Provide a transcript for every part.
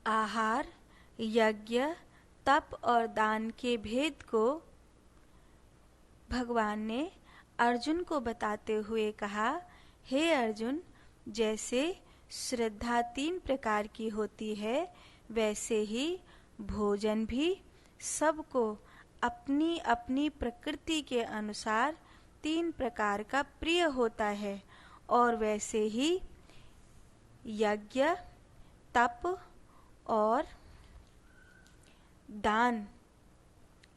आहार, यज्ञ, तप और दान के भेद को भगवान ने अर्जुन को बताते हुए कहा, हे अर्जुन, जैसे श्रद्धा 3 प्रकार की होती है, वैसे ही भोजन भी सबको अपनी अपनी प्रकृति के अनुसार 3 प्रकार का प्रिय होता है। और वैसे ही यज्ञ, तप और दान,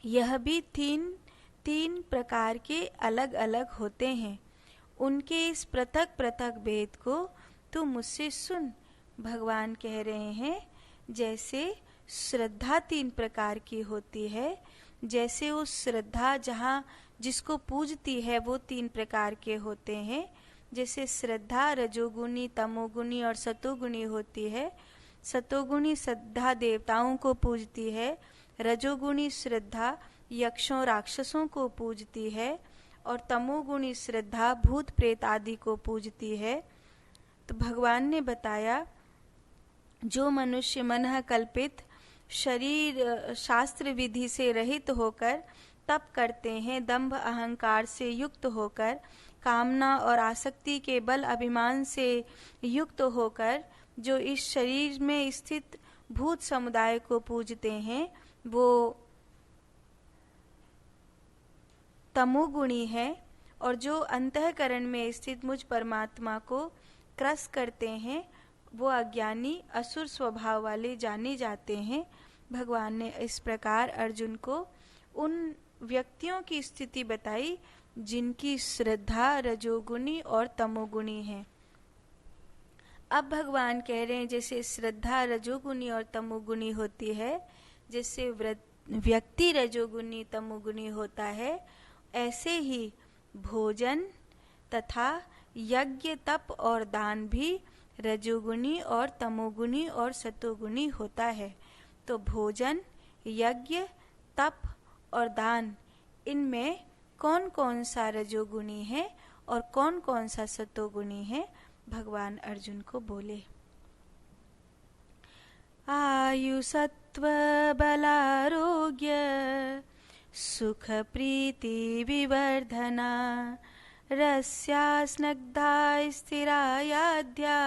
यह भी तीन प्रकार के अलग अलग होते हैं। उनके इस पृथक पृथक भेद को तू मुझसे सुन। भगवान कह रहे हैं, जैसे श्रद्धा 3 प्रकार की होती है, जैसे उस श्रद्धा जहाँ जिसको पूजती है वो 3 प्रकार के होते हैं। जैसे श्रद्धा रजोगुणी, तमोगुणी और सतोगुणी होती है। सतोगुणी श्रद्धा देवताओं को पूजती है, रजोगुणी श्रद्धा यक्षों राक्षसों को पूजती है और तमोगुणी श्रद्धा भूत प्रेत आदि को पूजती है। तो भगवान ने बताया, जो मनुष्य मनः कल्पित शरीर शास्त्र विधि से रहित होकर तप करते हैं, दंभ अहंकार से युक्त होकर, कामना और आसक्ति के बल अभिमान से युक्त होकर जो इस शरीर में स्थित भूत समुदाय को पूजते हैं, वो तमोगुणी है। और जो अंतःकरण में स्थित मुझ परमात्मा को क्रस करते हैं, वो अज्ञानी असुर स्वभाव वाले जाने जाते हैं। भगवान ने इस प्रकार अर्जुन को उन व्यक्तियों की स्थिति बताई जिनकी श्रद्धा रजोगुणी और तमोगुणी है। अब भगवान कह रहे हैं, जैसे श्रद्धा रजोगुणी और तमोगुणी होती है, जैसे व्यक्ति रजोगुणी तमोगुणी होता है, ऐसे ही भोजन तथा यज्ञ, तप और दान भी रजोगुणी और तमोगुणी और सतोगुणी होता है। तो भोजन, यज्ञ, तप और दान, इनमें कौन कौन सा रजोगुणी है और कौन कौन सा सतोगुणी है, भगवान अर्जुन को बोले। आयु सत्व बलारोग्य सुख प्रीति विवर्धना रस्या स्नग्धा स्थिरा याध्या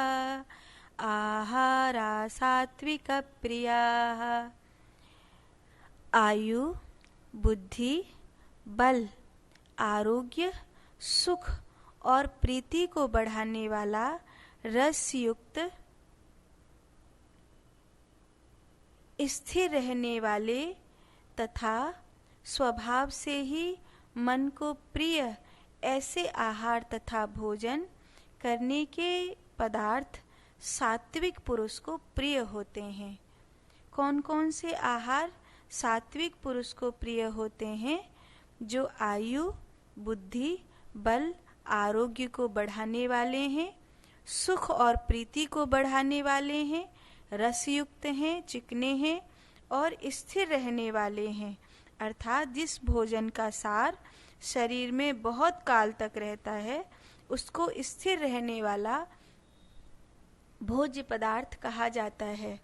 आहारा सात्विक प्रिया। आयु, बुद्धि, बल, आरोग्य, सुख और प्रीति को बढ़ाने वाला रस युक्त, स्थिर रहने वाले तथा स्वभाव से ही मन को प्रिय ऐसे आहार तथा भोजन करने के पदार्थ सात्विक पुरुष को प्रिय होते हैं। कौन कौन से आहार सात्विक पुरुष को प्रिय होते हैं? जो आयु, बुद्धि, बल, आरोग्य को बढ़ाने वाले हैं, सुख और प्रीति को बढ़ाने वाले हैं, रसयुक्त हैं, चिकने हैं और स्थिर रहने वाले हैं। अर्थात जिस भोजन का सार शरीर में बहुत काल तक रहता है, उसको स्थिर रहने वाला भोज्य पदार्थ कहा जाता है।